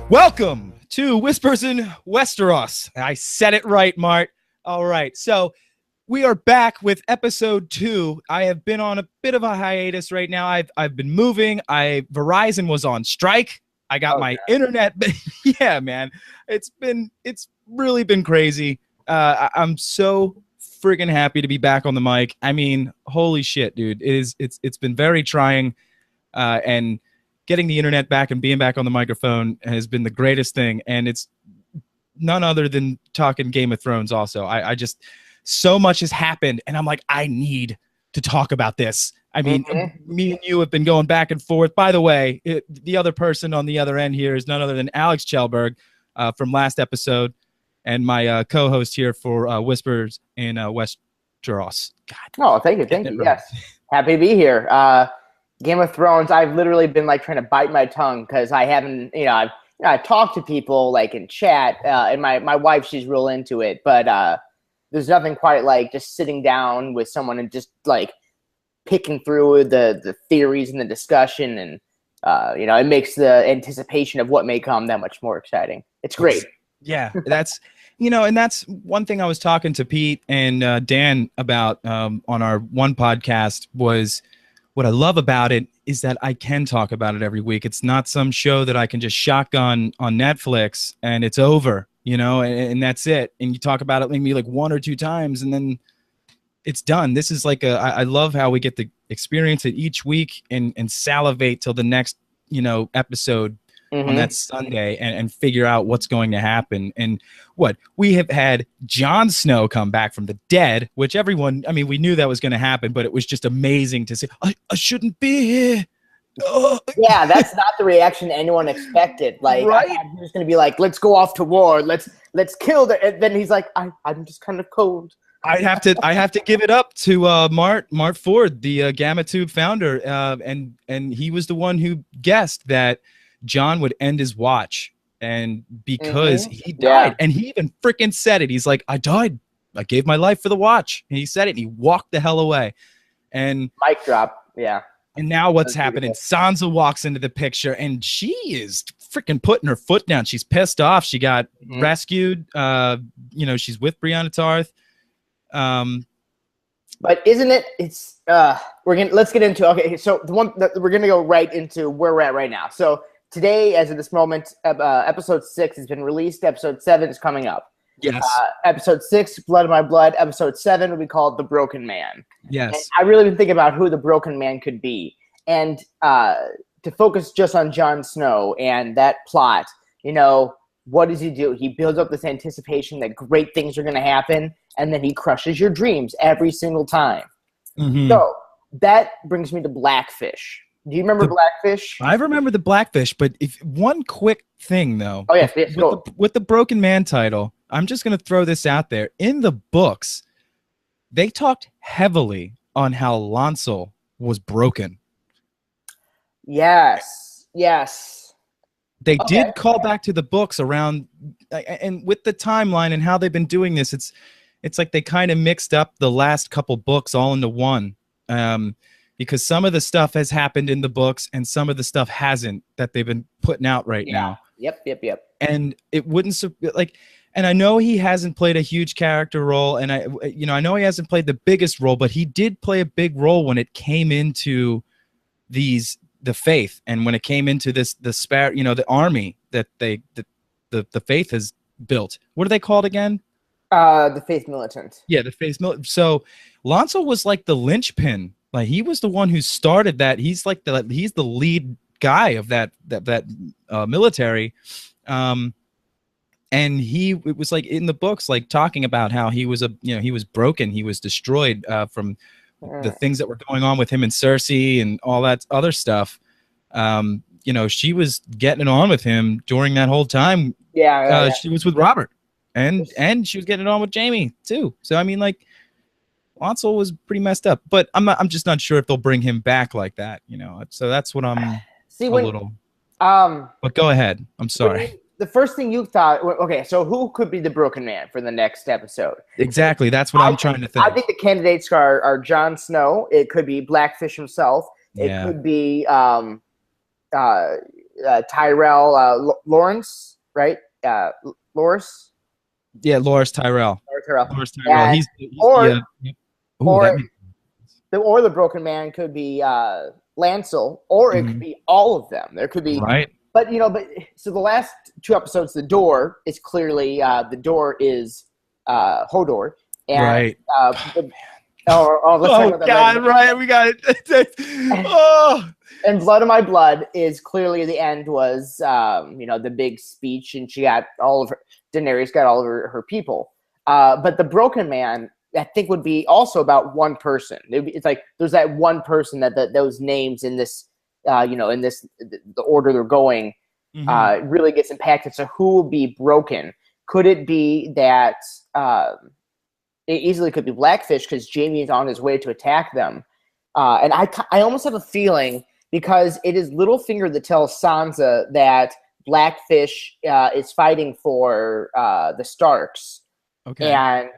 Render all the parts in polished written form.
Welcome to Whispers in Westeros. I said it right, Mart. All right, so we are back with episode 2. I have been on a bit of a hiatus right now. I've been moving. Verizon was on strike. I got my internet. Yeah, man, it's really been crazy. I'm so friggin' happy to be back on the mic. I mean, holy shit, dude! It's been very trying, and getting the internet back and being back on the microphone has been the greatest thing. And it's none other than talking Game of Thrones also. I just, so much has happened, and I'm like, I need to talk about this. I mean, me and you have been going back and forth. By the way, the other person on the other end here is none other than Alex Kjellberg from last episode, and my co-host here for Whispers in Westeros. God, thank you. Right. Yes, happy to be here. Game of Thrones, I've literally been like trying to bite my tongue because I haven't, I've talked to people like in chat, and my wife, she's real into it, but there's nothing quite like just sitting down with someone and just like picking through the theories and the discussion, and it makes the anticipation of what may come that much more exciting. It's great. Yeah, that's and that's one thing I was talking to Pete and Dan about on our one podcast was, what I love about it is that I can talk about it every week. It's not some show that I can just shotgun on Netflix and it's over, and that's it. And you talk about it maybe like 1 or 2 times and then it's done. This is like I love how we get to experience it each week and salivate till the next, episode on that Sunday and figure out what's going to happen. And we have had Jon Snow come back from the dead, which everyone, we knew that was going to happen, but it was just amazing to say, I shouldn't be here. Oh. Yeah, that's not the reaction anyone expected. Like, right? He was going to be like, let's go off to war. Let's kill the, and then he's like, I'm just kind of cold. I have to give it up to Mart Ford, the Gamatube founder, and he was the one who guessed that John would end his watch, and because he died, and he even freaking said it. He's like, I died. I gave my life for the watch. And he said it, and he walked the hell away. And mic drop, yeah. And now what's happening? Sansa walks into the picture, and she is freaking putting her foot down. She's pissed off. She got rescued. She's with Brianna Tarth. But isn't it? It's let's get into so we're gonna go right into where we're at right now. So today, as of this moment, episode 6 has been released. Episode 7 is coming up. Yes. Episode 6, Blood of My Blood. Episode 7 will be called The Broken Man. Yes. And I really been thinking about who the Broken Man could be, and to focus just on Jon Snow and that plot. What does he do? He builds up this anticipation that great things are going to happen, and then he crushes your dreams every single time. So that brings me to Blackfish. Do you remember Blackfish? I remember the Blackfish, but if one quick thing though, with the Broken Man title, I'm just going to throw this out there. In the books, they talked heavily on how Lancel was broken. Yes. They did call back to the books around, and with the timeline and how they've been doing this, it's like they kind of mixed up the last couple books all into one, because some of the stuff has happened in the books and some of the stuff hasn't that they've been putting out right now. Yep. And it wouldn't and I know he hasn't played a huge character role, and I know he hasn't played the biggest role, but he did play a big role when it came into the faith, and when it came into the army that the faith has built. What are they called again? The Faith Militant. Yeah, the Faith Militant. So Lancel was like the linchpin. Like, he was the one who started that. He's like he's the lead guy of that military. And it was like in the books, like talking about how he was he was broken, he was destroyed from the things that were going on with him and Cersei and all that other stuff. She was getting it on with him during that whole time. Yeah. She was with Robert, and she was getting it on with Jamie too. So Lancel was pretty messed up, but I'm just not sure if they'll bring him back like that. So that's what I'm little. But go ahead. I'm sorry. The first thing you thought, okay, so who could be the Broken Man for the next episode? Exactly, that's what I'm trying to think. I think the candidates are Jon Snow. It could be Blackfish himself. It could be Tyrell Lawrence, right? Loris. Yeah, Loras Tyrell. Tyrell. Loras Tyrell. He's or yep. or That makes the Broken Man could be Lancel, or it could be all of them. There could be right. But so the last 2 episodes, the door is clearly Hodor, and Right. let's talk about that. Right, we got it. Oh, and Blood of My Blood is clearly the end was the big speech, and she got Daenerys got all of her people. But the Broken Man, I think, would be also about one person. It's like there's that one person that those names in this in this the order they're going really gets impacted. So who will be broken? Could it be that it easily could be Blackfish because Jaime is on his way to attack them? And I almost have a feeling, because it is Littlefinger that tells Sansa that Blackfish is fighting for the Starks. okay. And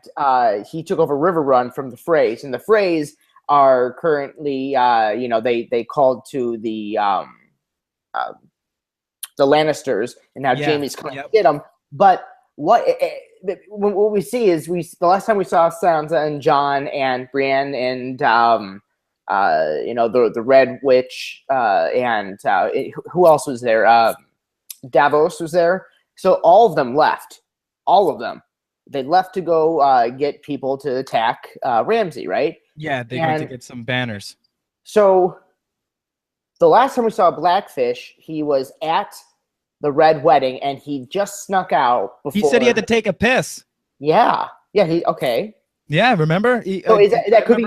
he took over Riverrun from the Freys, and the Freys are currently, they called to the Lannisters, and now Jaime's coming to get them. But what we see is the last time we saw Sansa and Jon and Brienne and the Red Witch and who else was there? Davos was there. So all of them left. All of them. They left to go get people to attack Ramsay, right? Yeah, they went to get some banners. So the last time we saw Blackfish, he was at the Red Wedding, and he just snuck out before. He said he had to take a piss. Yeah. Okay. Yeah, remember? So that could be.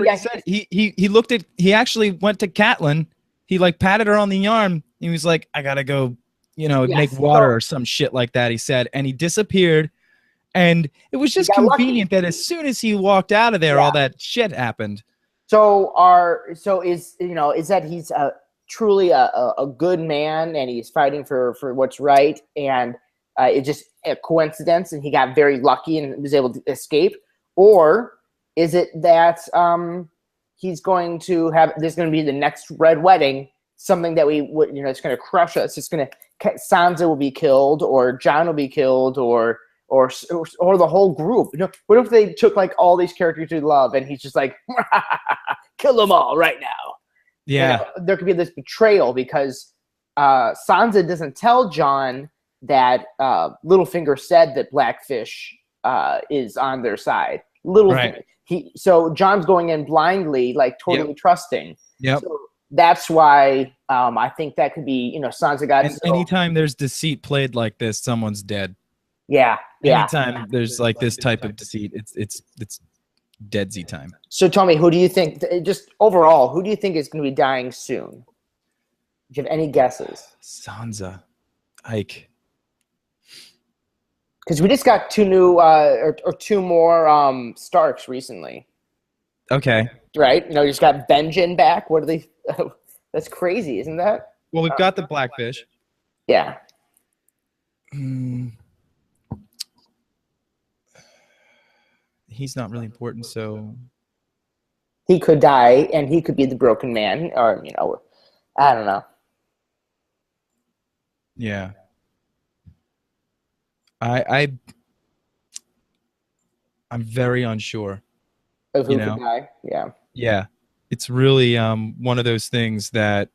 He looked at. He actually went to Catelyn. He patted her on the arm. He was like, "I gotta go, make water or some shit like that." He said, and he disappeared. And it was just convenient that as soon as he walked out of there, all that shit happened. So is that he's truly a good man, and he's fighting for what's right, and it's just a coincidence, and he got very lucky and was able to escape? Or is it that there's going to be the next Red Wedding, something that it's going to crush us? It's going to, Sansa will be killed, or Jon will be killed, or the whole group. What if they took all these characters we love, and he's just like, kill them all right now? Yeah, there could be this betrayal because Sansa doesn't tell Jon that Littlefinger said that Blackfish is on their side. Littlefinger. Right. So Jon's going in blindly, totally trusting. Yep. So that's why I think that could be, Sansa got. And anytime there's deceit played like this, someone's dead. Yeah. Anytime there's this type of deceit, it's deadsy time. So tell me, who do you think, just overall, who do you think is going to be dying soon? Do you have any guesses? Sansa. Ike. Because we just got 2 new or 2 more Starks recently. Okay. Right? You just got Benjen back. What are they? That's crazy, isn't that? Well, we've got the Blackfish. Yeah. He's not really important, so he could die, and he could be the Broken Man, or I don't know. Yeah. I'm very unsure. Of who could die? Yeah. Yeah. It's really one of those things that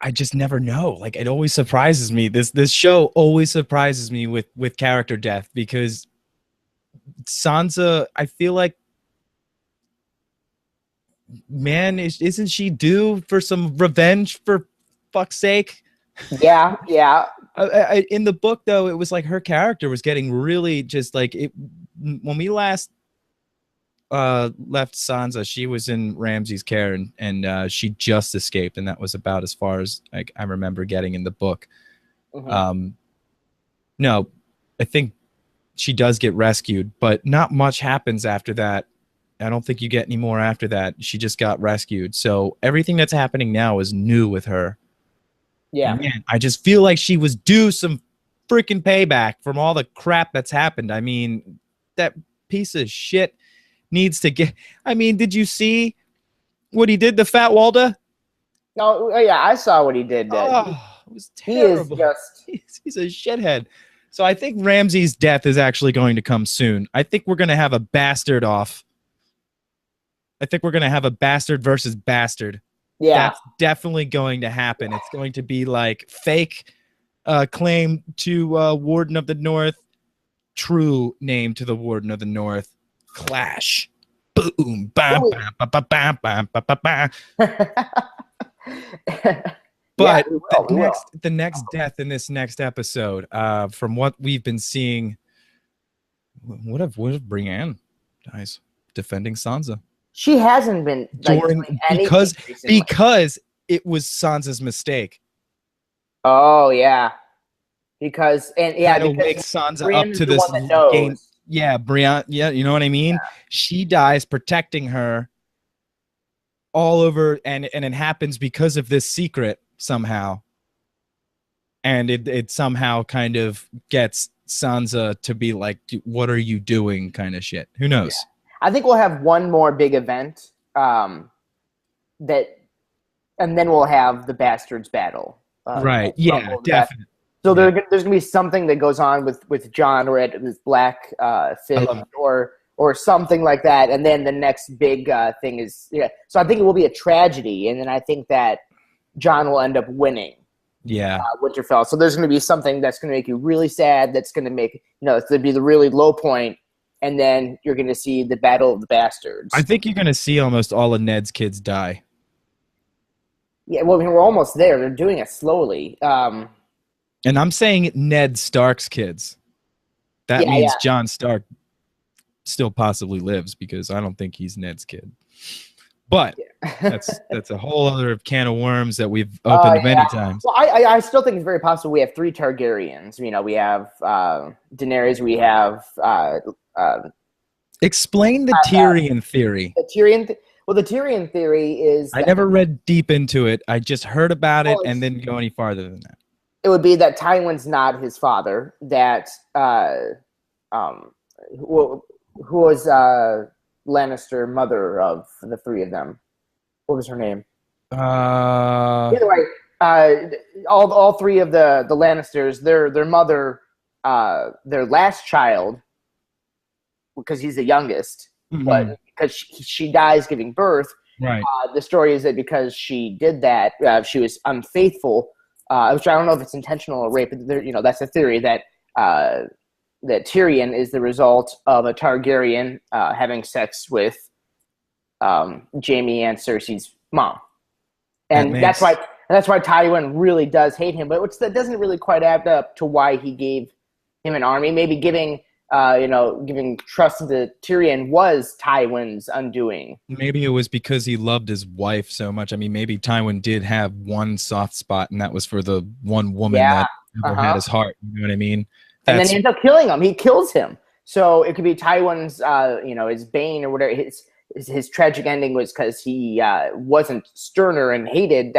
I just never know. It always surprises me. This show always surprises me with character death, because Sansa, I feel like, man, isn't she due for some revenge, for fuck's sake? Yeah. In the book, though, it was her character was getting really just when we last left Sansa, she was in Ramsay's care, and she just escaped, and that was about as far as I remember getting in the book. Mm-hmm. No, I think she does get rescued, but not much happens after that. I don't think you get any more after that. She just got rescued. So everything that's happening now is new with her. Yeah. Man, I just feel like she was due some freaking payback from all the crap that's happened. I mean, that piece of shit needs to get... I mean, did you see what he did to Fat Walda? Oh, yeah, I saw what he did. Oh, it was He is terrible. just. He's a shithead. So I think Ramsay's death is actually going to come soon. I think we're going to have a bastard off. I think we're going to have a bastard versus bastard. Yeah. That's definitely going to happen. It's going to be like fake claim to Warden of the North, true name to the Warden of the North. Clash. Boom. Bam, Ooh. bam, ba, ba, bam, bam, ba, ba, ba. Yeah, But we will. the next death in this next episode, from what we've been seeing, what if Brienne dies defending Sansa She hasn't been like during doing anything recently. because it was Sansa's mistake. Oh yeah, because That'll wake Sansa Brienne up is to the this one that knows. game. Yeah, Brienne. Yeah, you know what I mean. Yeah. She dies protecting her all over, and it happens because of this secret somehow, and it somehow kind of gets Sansa to be like, "What are you doing?" kind of shit. Who knows? Yeah. I think we'll have one more big event, and then we'll have the Bastards battle. Right? Yeah, definitely. So there's going to be something that goes on with Jon or at this black fish or something like that, and then the next big thing is So I think it will be a tragedy, and then I think that Jon will end up winning. Yeah, Winterfell. So there's going to be something that's going to make you really sad. That's going to make it's going to be the really low point, and then you're going to see the Battle of the Bastards. I think you're going to see almost all of Ned's kids die. Yeah, well, we're almost there. They're doing it slowly. And I'm saying Ned Stark's kids. That means Jon Stark still possibly lives, because I don't think he's Ned's kid. But that's a whole other can of worms that we've opened many times. Well, I still think it's very possible we have 3 Targaryens. We have Daenerys. We have explain the Tyrion theory. The Tyrion theory is I never read deep into it. I just heard about it and didn't go any farther than that. It would be that Tywin's not his father. That who was Lannister mother of the 3 of them? What was her name? Either way, all 3 of the Lannisters, their mother, their last child, because he's the youngest, but because she dies giving birth. Right. The story is that because she did that, she was unfaithful. Which I don't know if it's intentional or rape. But that's a theory that that Tyrion is the result of a Targaryen having sex with Jaime and Cersei's mom, and that's why Tywin really does hate him. But that doesn't really quite add up to why he gave him an army. Maybe giving trust to Tyrion was Tywin's undoing. Maybe it was because he loved his wife so much. I mean, maybe Tywin did have one soft spot, and that was for the one woman that ever had his heart. You know what I mean? And then he ends up killing him. He kills him. So it could be Tywin's, his bane or whatever. His tragic ending was because he wasn't sterner and hated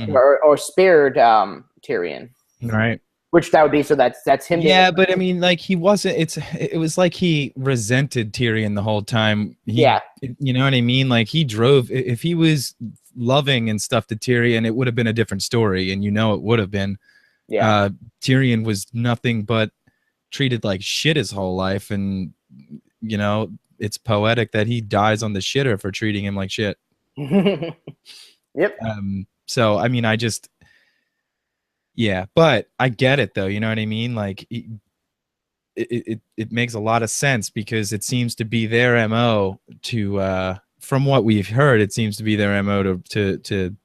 or spared Tyrion. Right. Which that would be, so that's him. Yeah, but I mean, like, he wasn't. It was like he resented Tyrion the whole time. You know what I mean? Like, he drove. If he was loving and stuff to Tyrion, it would have been a different story, and it would have been. Yeah. Tyrion was nothing but treated like shit his whole life, and it's poetic that he dies on the shitter for treating him like shit. Yep. So I mean, but I get it though. You know what I mean? Like, it makes a lot of sense, because it seems to be their MO to, from what we've heard, it seems to be their MO to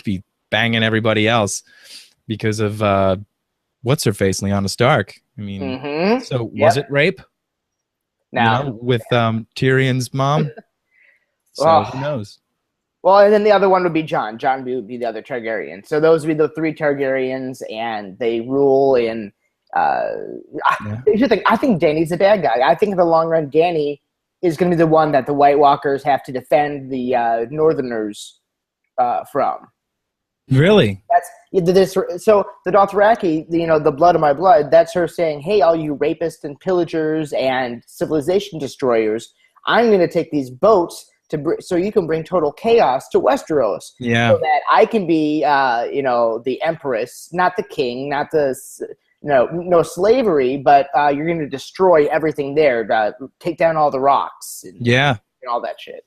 be banging everybody else because of what's her face, Lyanna Stark. I mean, so was it rape? No, with Tyrion's mom. So who knows? Well, and then the other one would be Jon. Jon would be the other Targaryen. So those would be the 3 Targaryens, and they rule in. Here's the thing. I think Dany's a bad guy. I think in the long run, Dany is going to be the one that the White Walkers have to defend the Northerners from. Really? So the Dothraki, the blood of my blood. That's her saying, "Hey, all you rapists and pillagers and civilization destroyers, I'm going to take these boats so you can bring total chaos to Westeros. Yeah. So that I can be, the empress, not the king, not the, no slavery, but you're going to destroy everything there, take down all the rocks and all that shit.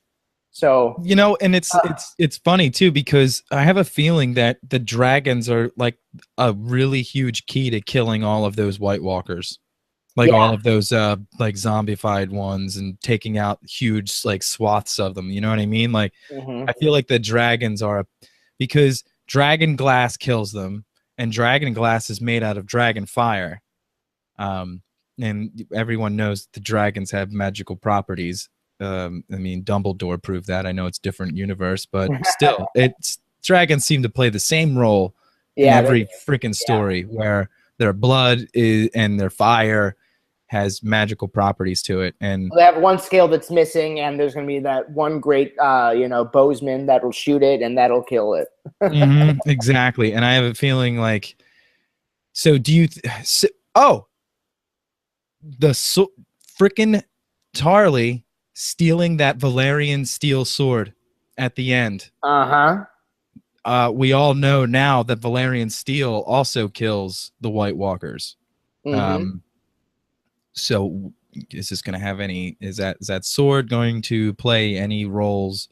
So and it's funny too, because I have a feeling that the dragons are like a really huge key to killing all of those White Walkers, like all of those like zombified ones, and taking out huge like swaths of them. You know what I mean? Like I feel like the dragons are because dragon glass kills them, and dragon glass is made out of dragon fire. And everyone knows the dragons have magical properties. I mean, Dumbledore proved that. I know it's different universe, but still, dragons seem to play the same role in every freaking story, where their blood and their fire has magical properties to it. And they have one scale that's missing, and there's going to be that one great, bowsman that'll shoot it, and that'll kill it. Exactly. And I have a feeling like, so do you? The freaking Tarly stealing that Valyrian steel sword at the end. We all know now that Valyrian steel also kills the White Walkers. So is this going to have any? Is that sword going to play any roles?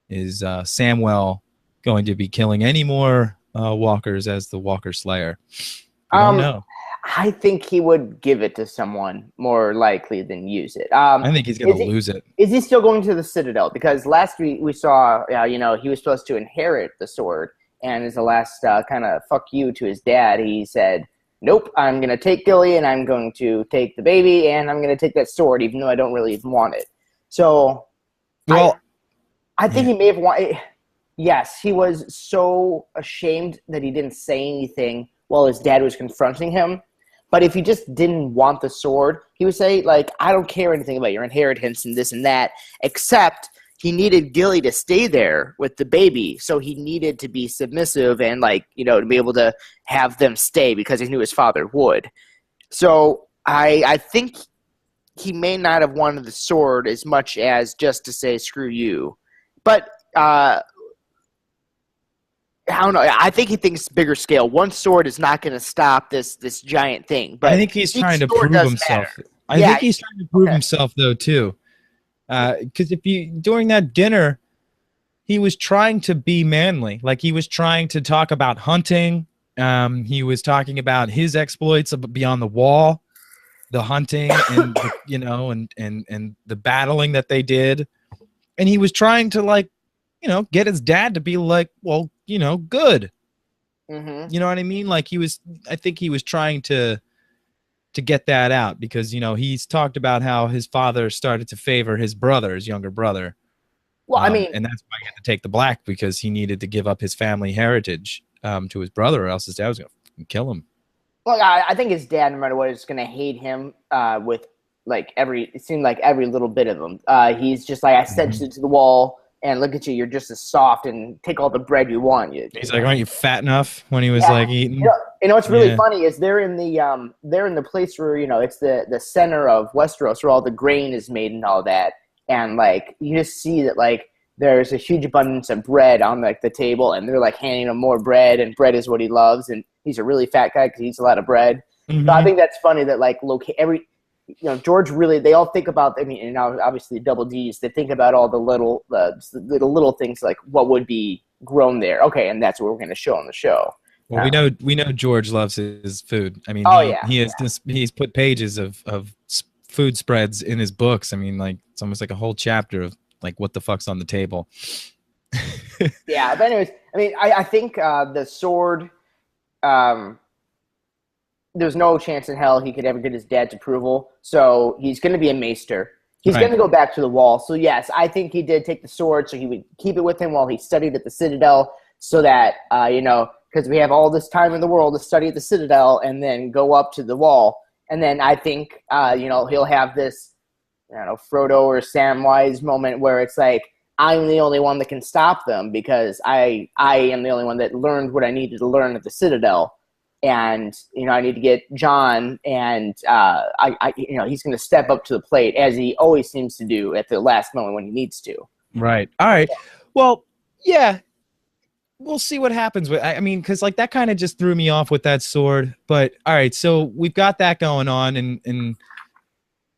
Is Samwell going to be killing any more walkers as the Walker Slayer? We don't know. I think he would give it to someone more likely than use it. I think he's going to lose it. Is he still going to the Citadel? Because last week we saw, he was supposed to inherit the sword, and as the last kind of fuck you to his dad, he said, nope, I'm going to take Gilly, and I'm going to take the baby, and I'm going to take that sword, even though I don't really even want it. So, well, I think he may have wanted. Yes, he was so ashamed that he didn't say anything while his dad was confronting him. But if he just didn't want the sword, he would say, like, I don't care anything about your inheritance and this and that, except he needed Gilly to stay there with the baby. So he needed to be submissive and, to be able to have them stay because he knew his father would. So I think he may not have wanted the sword as much as just to say, screw you. But I don't know. I think he thinks bigger scale. One sword is not going to stop this giant thing. But I think he's trying to prove himself. I think he's trying to prove himself, though, too. Because during that dinner, he was trying to be manly. Like, he was trying to talk about hunting. He was talking about his exploits beyond the wall, the hunting, and and the battling that they did. And he was trying to get his dad to be like, well, good. You know what I mean? Like I think he was trying to get that out because, he's talked about how his father started to favor his younger brother. Well, and that's why he had to take the black, because he needed to give up his family heritage to his brother, or else his dad was going to kill him. Well, I think his dad, no matter what, is going to hate him with it seemed like every little bit of him. He's just like, I sent you to the wall. And look at you, you're just as soft, and take all the bread you want. He's like, aren't you fat enough, when he was eating? What's really funny is they're in the place where, it's the center of Westeros where all the grain is made and all that. And you just see that there's a huge abundance of bread on the table, and they're handing him more bread, and bread is what he loves. And he's a really fat guy because he eats a lot of bread. So I think that's funny that George really, they all think about, and obviously Double D's, they think about all the little things, like what would be grown there. Okay, and that's what we're going to show on the show. Well, we know George loves his food. I mean, he's put pages of food spreads in his books. I mean, it's almost like a whole chapter of what the fuck's on the table. Yeah, but anyways, I think the sword, there's no chance in hell he could ever get his dad's approval. So he's going to be a maester. He's going to go back to the wall. So yes, I think he did take the sword, so he would keep it with him while he studied at the Citadel, so that, because we have all this time in the world to study at the Citadel and then go up to the wall. And then I think, he'll have this, Frodo or Samwise moment where it's like, I'm the only one that can stop them because I am the only one that learned what I needed to learn at the Citadel. And, I need to get John, and he's going to step up to the plate, as he always seems to do at the last moment when he needs to. Right. All right. Well, yeah, we'll see what happens with. I mean, because like that kind of just threw me off with that sword. But all right, so we've got that going on, and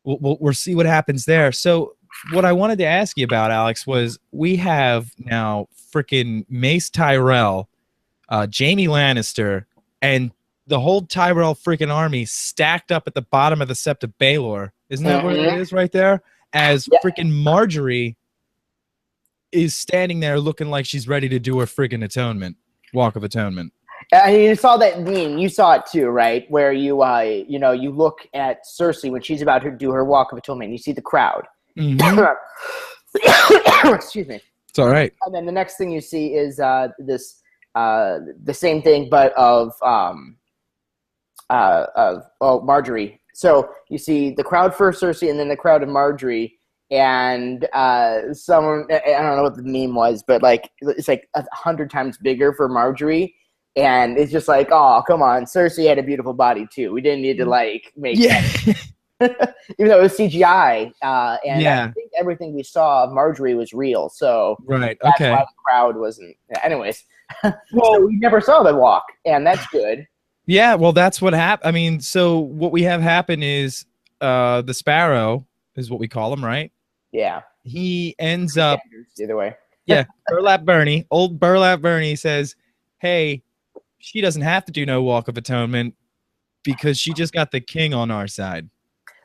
we'll see what happens there. So what I wanted to ask you about, Alex, was we have now freaking Mace Tyrell, Jaime Lannister, and the whole Tyrell freaking army stacked up at the bottom of the Sept of Baelor. Isn't that where it is right there? As freaking Marjorie is standing there looking like she's ready to do her freaking atonement, walk of atonement. And you saw that meme. You saw it too, right? Where you you look at Cersei when she's about to do her walk of atonement. You see the crowd. Mm-hmm. Excuse me. It's all right. And then the next thing you see is the same thing, but of Marjorie. So you see the crowd for Cersei, and then the crowd of Marjorie. And someone, I don't know what the meme was, but like it's like 100 times bigger for Marjorie. And it's just like, oh, come on. Cersei had a beautiful body, too. We didn't need to, like, make that. Even though it was CGI. And I think everything we saw of Marjorie was real. So right. That's okay. why the crowd wasn't. Anyways. Well, so we never saw the walk, and that's good. Yeah, well, that's what happened. I mean, so what we have happen is the Sparrow is what we call him, right? Yeah. He ends up. Either way. Yeah. Burlap Bernie, old Burlap Bernie says, hey, she doesn't have to do no walk of atonement because she just got the king on our side.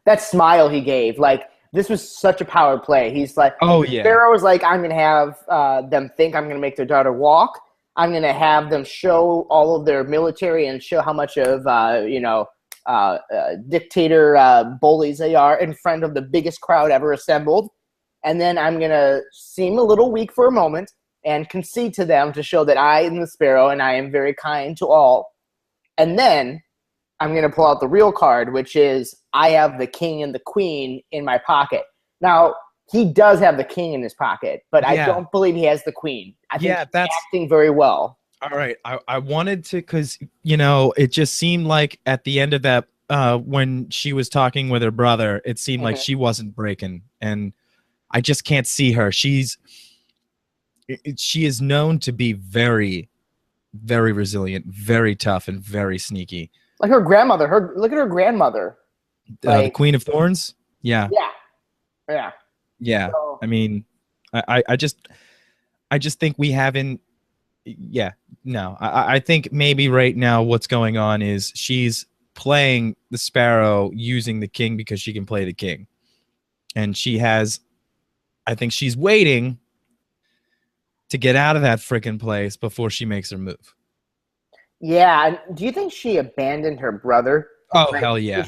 That smile he gave, like, this was such a power play. He's like, oh, yeah. Pharaoh was like, I'm going to have them think I'm going to make their daughter walk. I'm going to have them show all of their military and show how much of, dictator bullies they are in front of the biggest crowd ever assembled. And then I'm going to seem a little weak for a moment and concede to them to show that I am the Sparrow and I am very kind to all. And then I'm going to pull out the real card, which is I have the king and the queen in my pocket. Now, he does have the king in his pocket, but I don't believe he has the queen. I think he's acting very well. All right. I wanted to, because, it just seemed like at the end of that, when she was talking with her brother, it seemed like she wasn't breaking. And I just can't see her. She is known to be very, very resilient, very tough, and very sneaky. Like her grandmother. Look at her grandmother. The Queen of Thorns? Yeah. Yeah. Yeah. So, I mean, I just think we haven't. Yeah. No. I think maybe right now what's going on is she's playing the Sparrow using the king because she can play the king. And I think she's waiting to get out of that freaking place before she makes her move. Yeah. Do you think she abandoned her brother? Oh, hell yeah.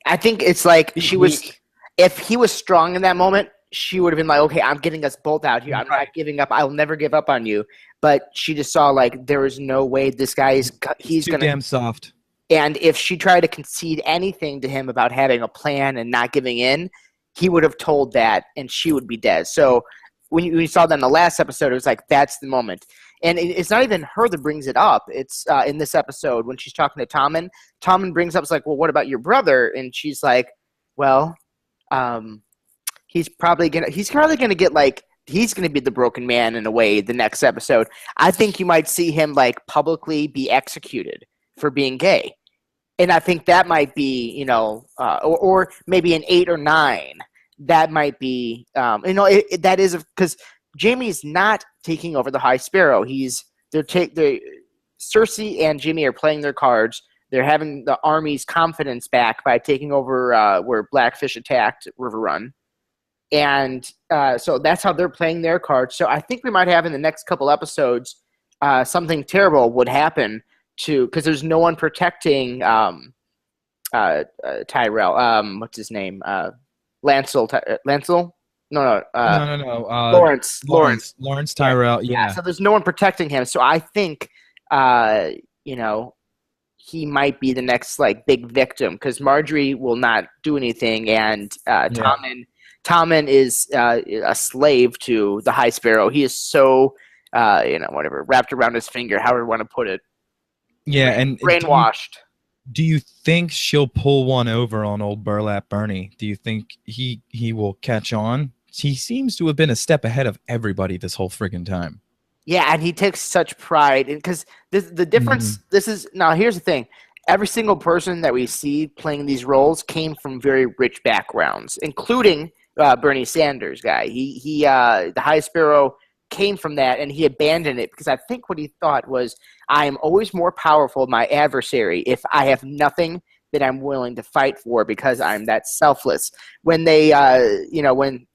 I think it's like she was, if he was strong in that moment, she would have been like, okay, I'm getting us both out here. I'm not giving up. I'll never give up on you. But she just saw like, there is no way this guy he's too damn soft. And if she tried to concede anything to him about having a plan and not giving in, he would have told that and she would be dead. So when you saw that in the last episode, it was like, that's the moment. And it's not even her that brings it up. It's in this episode when she's talking to Tommen. Tommen brings up, it's like, well, what about your brother? And she's like, well, he's probably gonna get like, he's gonna be the broken man in a way the next episode. I think you might see him like publicly be executed for being gay. And I think that might be, or maybe an 8 or 9. That might be, that is because Jaime's not taking over the High Sparrow. Cersei and Jaime are playing their cards. They're having the army's confidence back by taking over where Blackfish attacked River Run. And so that's how they're playing their cards. So I think we might have in the next couple episodes something terrible would happen because there's no one protecting Tyrell. What's his name? Lancel? No. Lawrence Tyrell. Yeah. So there's no one protecting him. So I think, he might be the next like big victim because Marjorie will not do anything, and Tommen is a slave to the High Sparrow. He is so wrapped around his finger, however you want to put it. Yeah, and brainwashed. Do you think she'll pull one over on old Burlap Bernie? Do you think he will catch on he seems to have been a step ahead of everybody this whole friggin' time. Yeah, and he takes such pride, and because the difference. This is now. Here's the thing: every single person that we see playing these roles came from very rich backgrounds, including Bernie Sanders guy. The High Sparrow came from that, and he abandoned it because I think what he thought was, I am always more powerful than my adversary if I have nothing that I'm willing to fight for because I'm that selfless. When they, when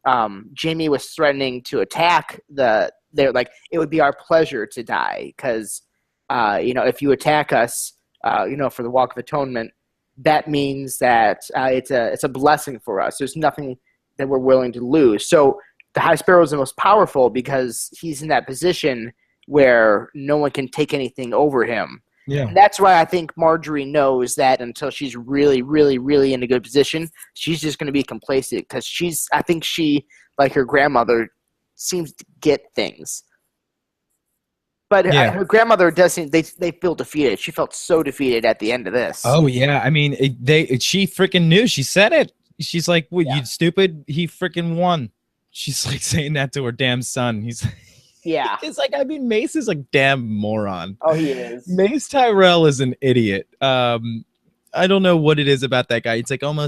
Jamie was threatening to attack they're like, it would be our pleasure to die because, if you attack us, for the Walk of Atonement, that means that it's a blessing for us. There's nothing that we're willing to lose. So the High Sparrow is the most powerful because he's in that position where no one can take anything over him. Yeah. And that's why I think Marjorie knows that until she's really, really, really in a good position, she's just going to be complacent because I think she, like her grandmother, seems to get things. But her grandmother does seem, they feel defeated. She felt so defeated at the end of this. Oh, yeah. I mean, she freaking knew. She said it. She's like, what, you stupid? He freaking won. She's like saying that to her damn son. He's yeah. It's like, I mean, Mace is a damn moron. Oh, he is. Mace Tyrell is an idiot. I don't know what it is about that guy. It's like I'm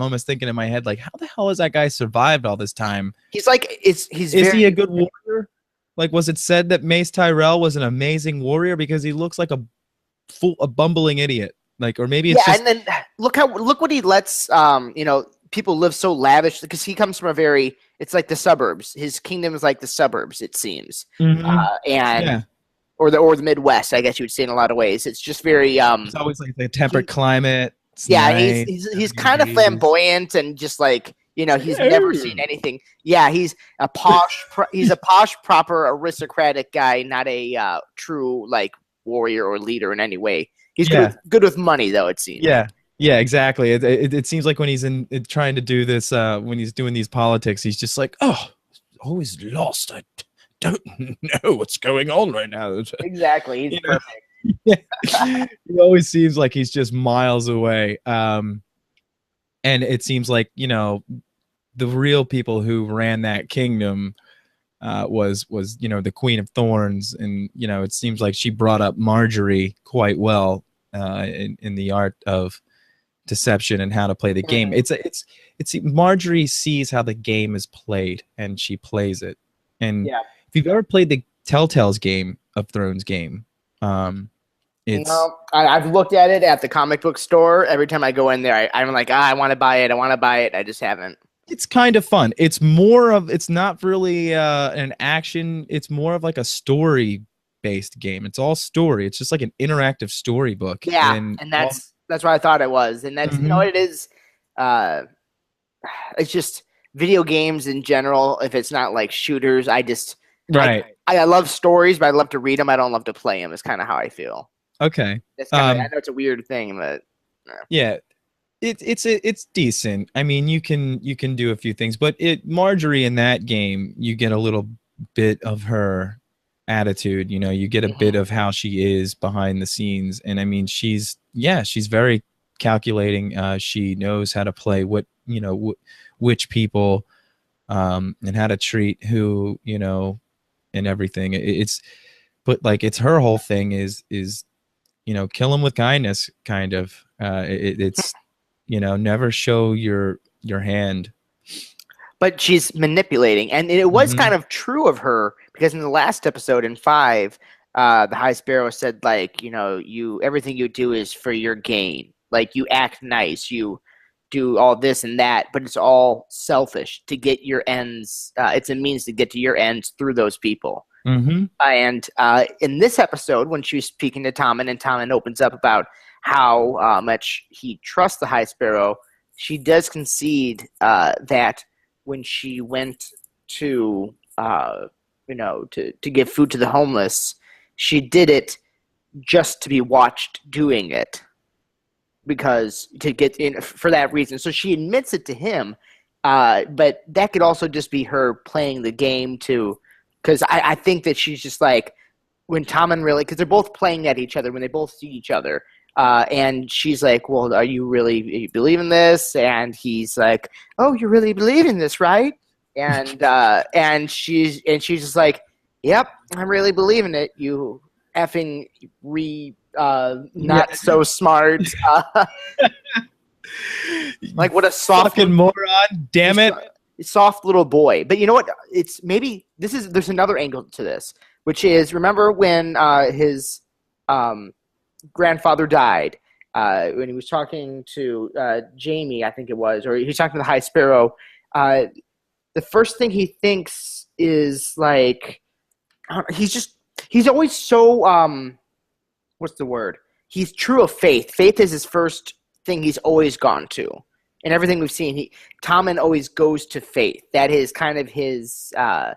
almost thinking in my head, like, how the hell has that guy survived all this time? He's like, is he a good warrior? Like, was it said that Mace Tyrell was an amazing warrior? Because he looks like a bumbling idiot. Like, or maybe it's just... and then look what he lets, people live so lavish because he comes from it's like the suburbs. His kingdom is like the suburbs, it seems. Mm-hmm. Or the Midwest, I guess you would say in a lot of ways. It's just very, it's always like the temperate climate. It's nice. He's kind of flamboyant and just like, he's never seen anything. Yeah, he's a posh, proper aristocratic guy, not a true like warrior or leader in any way. He's good with money, though, it seems. Yeah, exactly. It seems like when he's trying to do this, when he's doing these politics, he's just like, oh, always lost. I don't know what's going on right now. Exactly. He's perfect. He always seems like he's just miles away. And it seems like, the real people who ran that kingdom was the Queen of Thorns. And, it seems like she brought up Marjorie quite well in the art of deception and how to play the game. It's Marjorie sees how the game is played and she plays it. And if you've ever played the Telltale's Game of Thrones game, it's I've looked at it at the comic book store. Every time I go in there, I'm like, I want to buy it. I just haven't. It's kind of fun. It's not really an action. It's more of like a story based game. It's all story. It's just like an interactive storybook. Yeah, and that's what I thought it was. And that's what it is. It's just video games in general. If it's not like shooters, I love stories, but I love to read them. I don't love to play them. Is kind of how I feel. Okay. I know it's a weird thing, but yeah, it's decent. I mean, you can do a few things, but Marjorie in that game, you get a little bit of her attitude. You get a bit of how she is behind the scenes, and I mean, she's very calculating. She knows how to play which people, and how to treat who, and everything. But it's her whole thing is kill them with kindness, kind of. It's never show your hand. But she's manipulating, and it was kind of true of her because in the last episode in 5, the High Sparrow said like, everything you do is for your gain. Like you act nice, you do all this and that, but it's all selfish to get your ends. It's a means to get to your ends through those people. And in this episode, when she was speaking to Tommen, and Tommen opens up about how much he trusts the High Sparrow, she does concede that when she went to give food to the homeless, she did it just to be watched doing it, because to get in for that reason. So she admits it to him, but that could also just be her playing the game too. Because I think that she's just like, when Tommen really, because they're both playing at each other when they both see each other. And she's like, well, are you believe in this? And he's like, oh, you really believe in this, right? and she's just like, "Yep, I'm really believing it. You effing not so smart." Like what a soft fucking moron! Damn it! Soft little boy. But you know what? It's maybe there's another angle to this, which is remember when his grandfather died, when he was talking to Jamie, I think it was, or he was talking to the High Sparrow. The first thing he thinks is like he's always so what's the word? He's true of faith. Faith is his first thing he's always gone to. And everything we've seen, Tommen always goes to faith. That is kind of his, call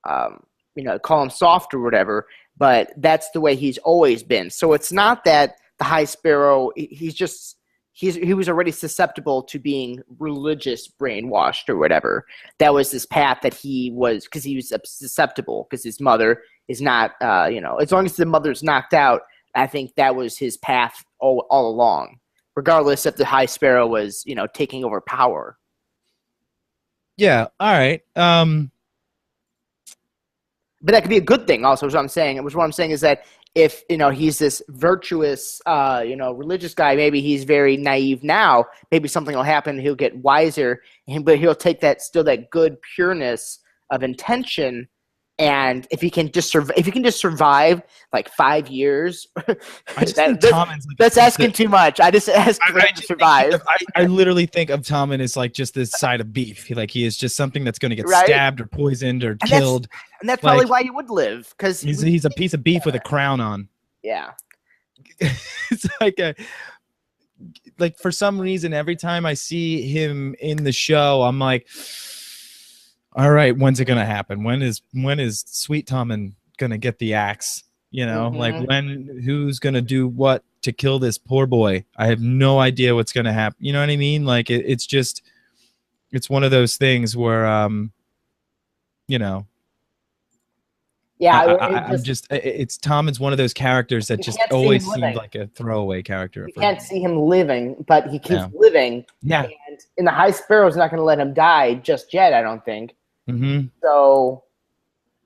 him soft or whatever, but that's the way he's always been. So it's not that the High Sparrow, he was already susceptible to being religious brainwashed or whatever. That was his path that he was, because he was susceptible, because his mother is not, as long as the mother's knocked out, I think that was his path all along. Regardless if the High Sparrow was, taking over power. Yeah. All right. But that could be a good thing. Also, is what I'm saying. What I'm saying is that if he's this virtuous, religious guy, maybe he's very naive now. Maybe something will happen. He'll get wiser, but he'll take that good pureness of intention. And if he can just survive like 5 years, that's asking too much. I just ask for him to survive. I literally think of Tommen as like just this side of beef. He is just something that's going to get stabbed or poisoned or killed. And that's probably why you would live, because he's a piece of beef with a crown on. Yeah, it's like for some reason, every time I see him in the show, I'm like, all right, when's it gonna happen? When is Sweet Tommen gonna get the axe? Like who's gonna do what to kill this poor boy? I have no idea what's gonna happen. You know what I mean? Like it's one of those things where Yeah, it's Tommen's one of those characters that just always seemed like a throwaway character. You can't see him living, but he keeps living. Yeah, and in the High Sparrow's not going to let him die just yet, I don't think. Mm-hmm. So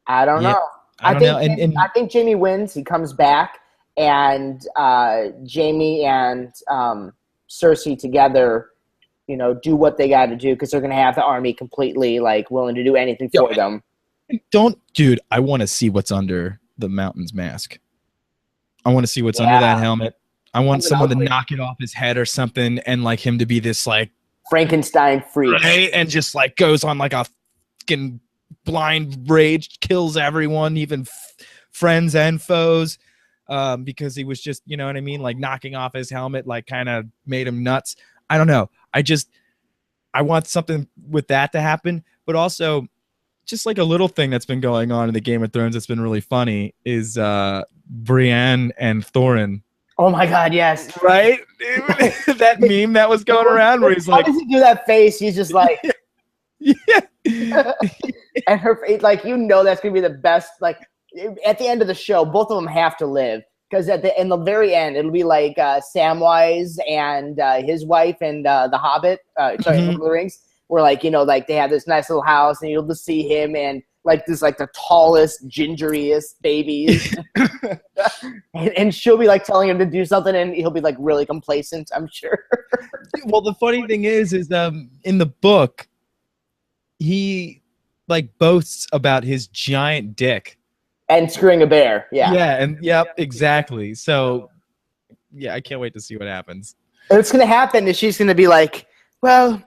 I don't know. I think Jamie wins. He comes back, and Jamie and Cersei together, do what they got to do, because they're going to have the army completely willing to do anything for them. Dude, I want to see what's under the Mountain's mask. I want to see what's under that helmet. I want someone to knock it off his head or something, and him to be this Frankenstein freak, right? And just goes on a fucking blind rage, kills everyone, even friends and foes, because he was just, you know what I mean, knocking off his helmet, kind of made him nuts. I don't know. I want something with that to happen, but also just a little thing that's been going on in the Game of Thrones that's been really funny is Brienne and Thorin. Oh my God, yes. Right? That meme that was going around where he's How does he do that face? He's just like... Yeah. And her face, that's going to be the best. At the end of the show, both of them have to live. Because in the very end, it'll be Samwise and his wife and the Hobbit, Lord of the Rings, where they have this nice little house, and you'll just see him and the tallest, gingeriest babies, and she'll be telling him to do something, and he'll be really complacent, I'm sure. Well, the funny thing is in the book, he boasts about his giant dick and screwing a bear. Yeah, exactly. So yeah, I can't wait to see what happens. And what's gonna happen is she's gonna be like, well,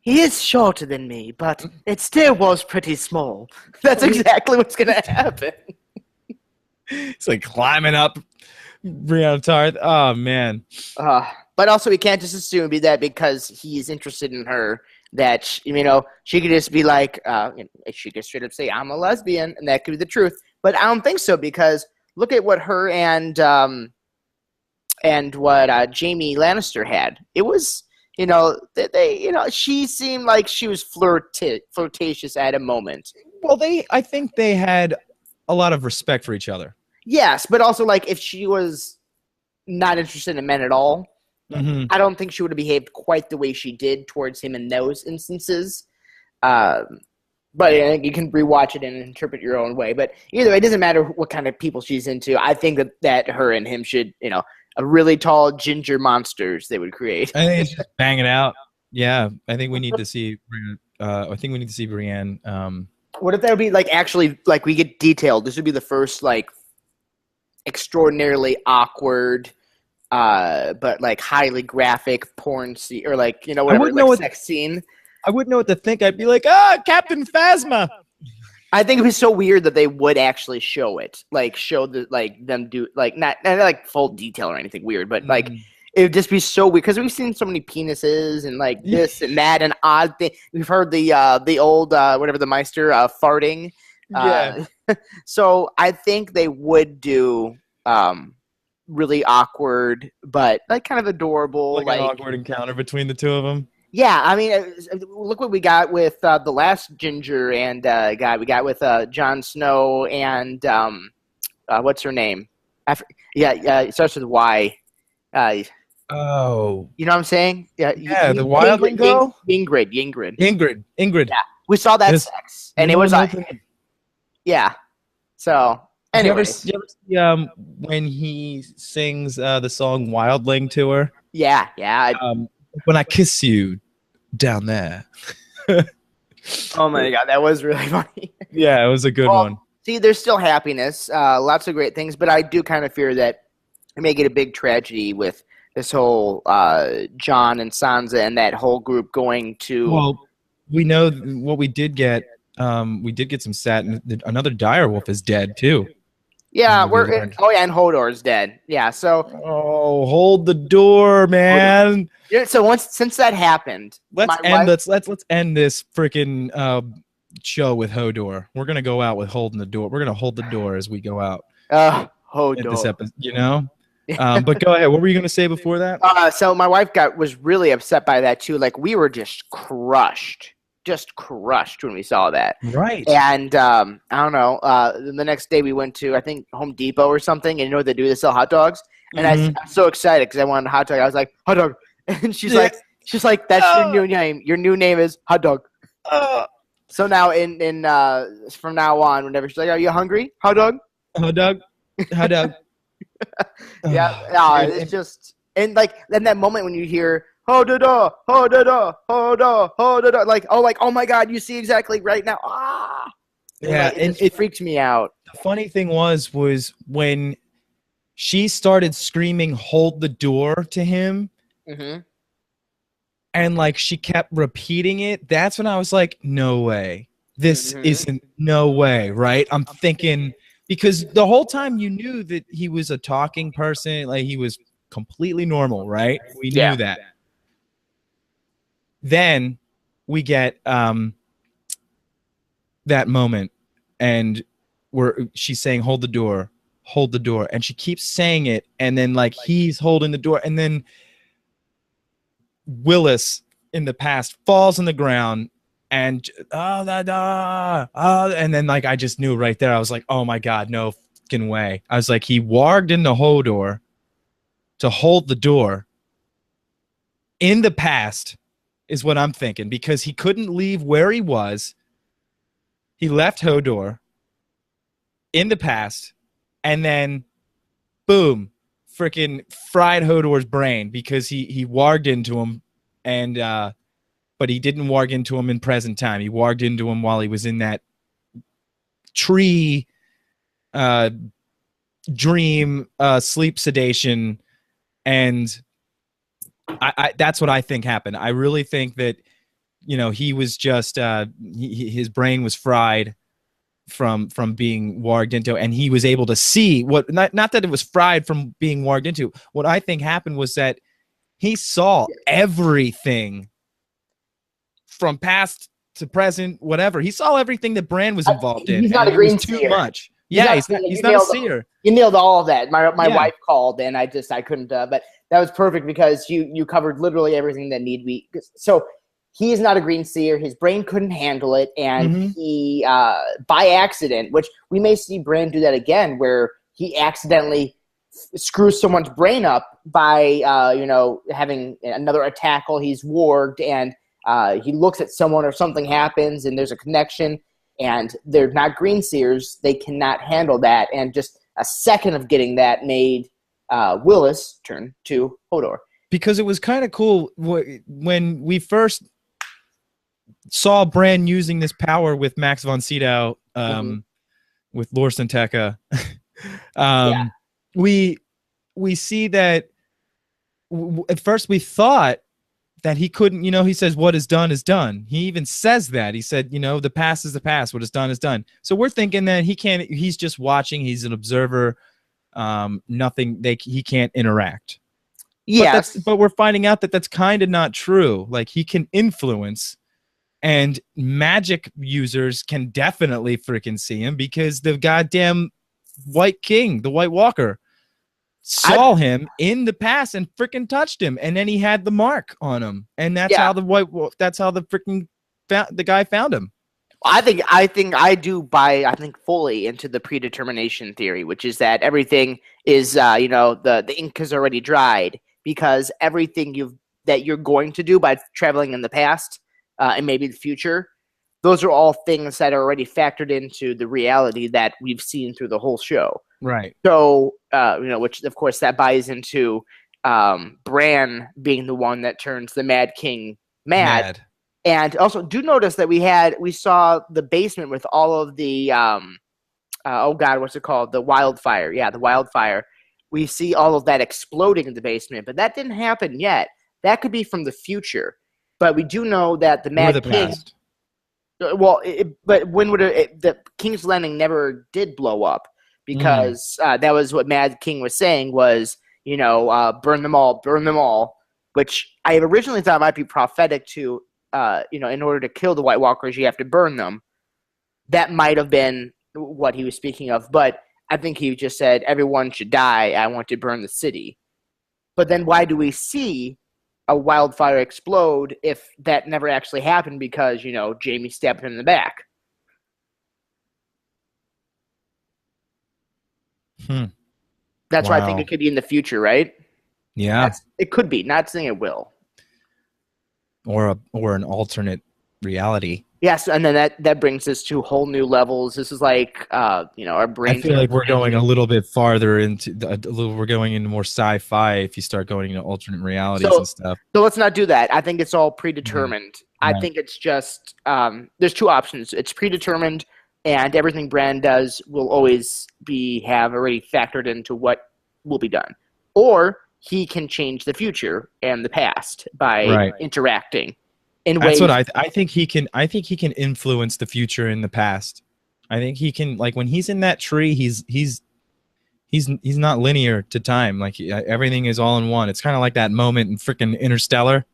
he is shorter than me, but it still was pretty small. That's exactly what's going to happen. It's climbing up Brienne of Tarth. Oh, man. But also, we can't just assume that because he's interested in her that, she could just be she could straight up say, I'm a lesbian, and that could be the truth. But I don't think so, because look at what her and what Jamie Lannister had. It was... she seemed like she was flirtatious at a moment. Well, I think they had a lot of respect for each other. Yes, but also if she was not interested in men at all, I don't think she would have behaved quite the way she did towards him in those instances. But you can rewatch it and interpret your own way. But either way, it doesn't matter what kind of people she's into. I think that her and him should, a really tall ginger monsters they would create. I think it's just bang it out. Yeah, I think we need to see. Brienne. What if that would be like actually like we get detailed? This would be the first like extraordinarily awkward, but like highly graphic porn scene or like whatever like sex scene. I wouldn't know what to think. I'd be like, Captain Phasma. I think it'd be so weird that they would actually show it, like show the like them do like not like full detail or anything weird, but like it would just be so weird because we've seen so many penises and like this and that and odd thing. We've heard the old whatever the Meister farting. Yeah. So I think they would do really awkward, but like kind of adorable, like an awkward encounter between the two of them. Yeah, I mean, look what we got with the last Ginger and guy. We got with Jon Snow and what's her name? It starts with Y. Oh, you know what I'm saying? Yeah, the wildling girl. Ingrid. Yeah, we saw that sex, and it was like, yeah. So, anyway, you ever see when he sings the song "Wildling" to her? Yeah. When I kiss you down there. Oh my god, that was really funny. Yeah, it was a good one. See, there's still happiness, lots of great things, but I do kind of fear that it may get a big tragedy with this whole Jon and Sansa and that whole group going to. Well, we know what we did get. We did get some another direwolf is dead too. Yeah, and Hodor's dead. Yeah, so. Oh, hold the door, man. Yeah, so since that happened, let's end this freaking show with Hodor. We're gonna go out with holding the door. We're gonna hold the door as we go out. Hodor. This episode, But go ahead. What were you gonna say before that? So my wife was really upset by that too. Like we were just crushed when we saw that. Right. And I don't know. The next day we went to I think Home Depot or something, and you know what they do? They sell hot dogs. And I'm so excited because I wanted a hot dog. I was like, hot dog. And she's like, that's your new name. Your new name is hot dog. So now in from now on, whenever she's like, are you hungry? Hot dog. Hot dog. Hot dog. Yeah. It's just and like then that moment when you hear hold the door, hold the door, hold the door, like oh my god, you see exactly right now. Yeah, and it freaks me out. The funny thing was when she started screaming hold the door to him. Mm-hmm. And like she kept repeating it. That's when I was like, no way. This isn't no way, right? I'm thinking because the whole time you knew that he was a talking person, like he was completely normal, right? We knew that. Then we get that moment and she's saying hold the door, and she keeps saying it, and then like he's holding the door, and then Willis in the past falls on the ground and and then like I just knew right there. I was like, oh my god, no fucking way. I was like, he warged into Hodor to hold the door in the past is what I'm thinking, because he couldn't leave where he was. He left Hodor in the past, and then boom, freaking fried Hodor's brain because he warged into him, and but he didn't warg into him in present time. He warged into him while he was in that tree dream sleep sedation, and I that's what I think happened. I really think that he was just his brain was fried from being warged into, and he was able to see what not that it was fried from being warged into. What I think happened was that he saw everything from past to present, whatever. He saw everything that Bran was involved in. He's not a green seer. Too much. He's not a seer. You nailed all of that. My wife called, and I couldn't. But that was perfect because you covered literally everything that need be. So he is not a green seer. His brain couldn't handle it, and he by accident, which we may see Bran do that again, where he accidentally screws someone's brain up by having another attack while he's warged, and he looks at someone or something happens and there's a connection and they're not green seers, they cannot handle that. And just a second of getting that made Willis turn to Hodor. Because it was kind of cool when we first saw Bran using this power with Max von Sydow, with Lorsten Tekka. We see that at first we thought that he couldn't, he says what is done is done. He even says that. He said, the past is the past, what is done is done. So we're thinking that he's just watching, he's an observer, he can't interact. Yes. But we're finding out that that's kind of not true. Like, he can influence, and magic users can definitely freaking see him because the goddamn White King, the White Walker, saw him in the past and freaking touched him, and then he had the mark on him, and that's how the freaking the guy found him. I think I do buy fully into the predetermination theory, which is that everything is the ink has already dried because everything that you're going to do by traveling in the past and maybe the future, those are all things that are already factored into the reality that we've seen through the whole show. Right. So, which of course that buys into Bran being the one that turns the Mad King mad. And also do notice that we saw the basement with all of the, what's it called? The wildfire. Yeah, the wildfire. We see all of that exploding in the basement, but that didn't happen yet. That could be from the future. But we do know that the Mad King. Past. Well, but when would the King's Landing never did blow up because that was what Mad King was saying was, burn them all, which I originally thought might be prophetic to, in order to kill the White Walkers, you have to burn them. That might have been what he was speaking of, but I think he just said, everyone should die. I want to burn the city. But then why do we see a wildfire explode if that never actually happened because, Jaime stabbed him in the back? That's why I think it could be in the future, right? Yeah. It could be. Not saying it will. Or an alternate reality. Yes, and then that brings us to whole new levels. This is like, our brains. I feel like we're going a little bit farther into we're going into more sci-fi if you start going into alternate realities and stuff. So let's not do that. I think it's all predetermined. I think it's just there's two options. It's predetermined, and everything Bran does will always have already factored into what will be done, or he can change the future and the past by interacting. That's what I think he can. I think he can influence the future and the past. I think he can, like when he's in that tree, he's not linear to time. Like everything is all in one. It's kind of like that moment in freaking Interstellar.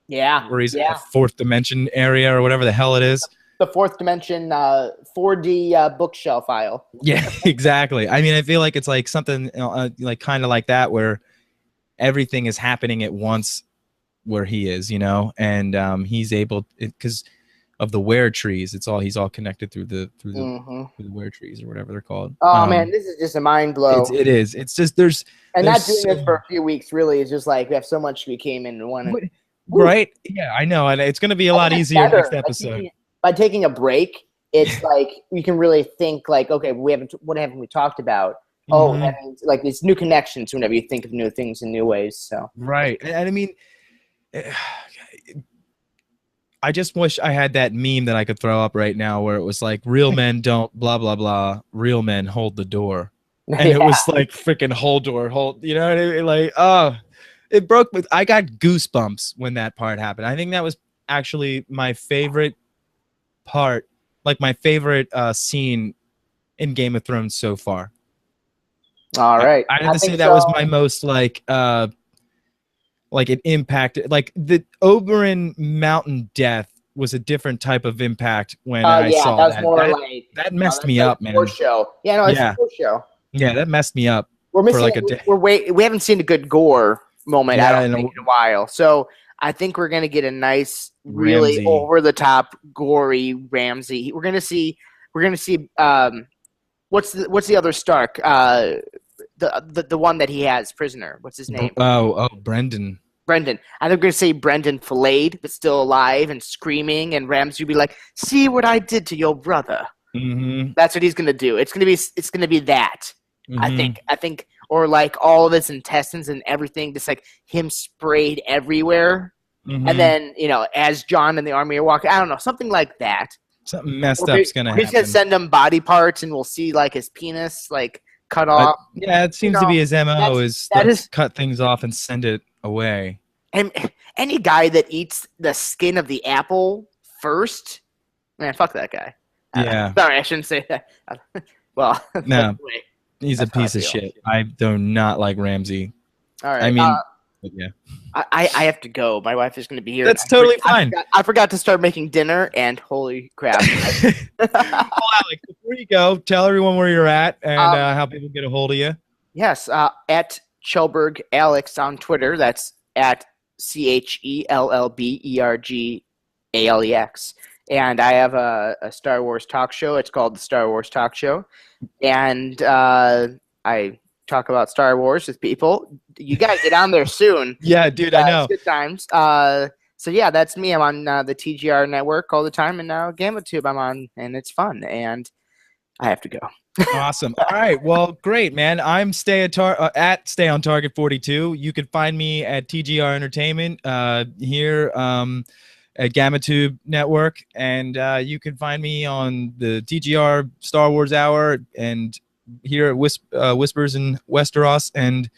Yeah. Where he's in the fourth dimension area or whatever the hell it is. The fourth dimension 4D bookshelf aisle. Yeah, exactly. I mean, I feel like it's like something like kind of like that where everything is happening at once. Where he is, and he's able because of the were trees. He's all connected through the were trees or whatever they're called. Oh man, this is just a mind blow. It is. It's just there's not doing this for a few weeks really is just like we have so much we came in and wanted. Right? Yeah, I know, and it's going to be a lot easier next episode. By taking a break, it's like we can really think like, okay, what haven't we talked about? Oh, that means like these new connections whenever you think of new things in new ways. So right, and I mean. I just wish I had that meme that I could throw up right now where it was like real men don't blah blah blah, real men hold the door, and it was like freaking hold door hold, what I mean? Like it broke me. I got goosebumps when that part happened. I think that was actually my favorite part, like my favorite scene in Game of Thrones so far. All right, I have to say that was my most like it impacted, like the Oberyn Mountain death was a different type of impact when I saw that. That was more like that messed me up, man. Show. Yeah, no, it's a post show. Yeah, that messed me up. We're missing for like a day. We haven't seen a good gore moment I don't think in a while. So I think we're gonna get a nice, really over the top, gory Ramsay. We're gonna see. What's the other Stark? The one that he has prisoner. What's his name? Oh, Brendan. Brendan. I'm going to say Brendan filleted, but still alive and screaming, and Ramsay will be like, "See what I did to your brother." Mm-hmm. That's what he's going to do. It's going to be that. Mm-hmm. I think, or like all of his intestines and everything, just like him sprayed everywhere. Mm-hmm. And then, as John and the army are walking, I don't know, something like that. Something messed up's gonna happen. He's gonna send him body parts, and we'll see like his penis like cut off. Yeah, it seems to be his MO is cut things off and send it away. And any guy that eats the skin of the apple first, man, fuck that guy. Yeah. Sorry, I shouldn't say that. Well, no, he's a piece of shit. I do not like Ramsay. All right. I mean, yeah. I have to go. My wife is going to be here. That's totally fine. I forgot to start making dinner, and holy crap. Well, Alex, before you go, tell everyone where you're at and how people get a hold of you. Yes, at Chelberg Alex on Twitter. That's at CHELLBERGALEX. And I have a Star Wars talk show. It's called the Star Wars Talk Show. And I talk about Star Wars with people. You got to get on there soon. Yeah, dude, I know. It's good times. So, yeah, that's me. I'm on the TGR network all the time. And now Gamatube I'm on, and it's fun. And I have to go. Awesome. All right. Well, great, man. I'm at Stay on Target 42. You can find me at TGR Entertainment here at Gamatube Network, and you can find me on the TGR Star Wars Hour and here at Whispers in Westeros, and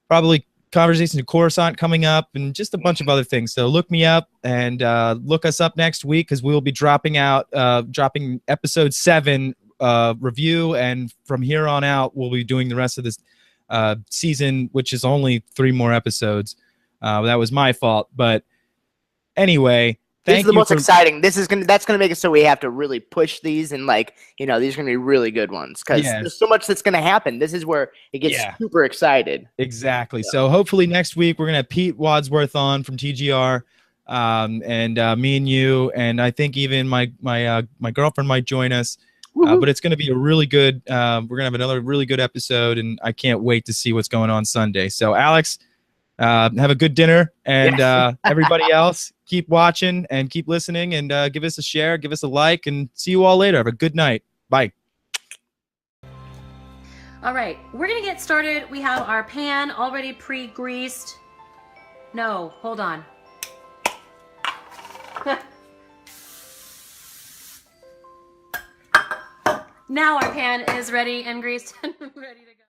probably Conversations in Coruscant coming up, and just a bunch of other things. So look me up and look us up next week, because we will be dropping episode 7 review, and from here on out we'll be doing the rest of this season, which is only 3 more episodes. That was my fault, but anyway, this is the most exciting. That's gonna make it so we have to really push these, and these are gonna be really good ones, because there's so much that's gonna happen. This is where it gets super excited. Exactly. So hopefully next week we're gonna have Pete Wadsworth on from TGR, and me and you, and I think even my girlfriend might join us. But it's going to be a really good, we're going to have another really good episode, and I can't wait to see what's going on Sunday. So, Alex, have a good dinner, and everybody else, keep watching and keep listening, and give us a share, give us a like, and see you all later. Have a good night. Bye. All right, we're going to get started. We have our pan already pre-greased. No, hold on. Now our pan is ready and greased and ready to go.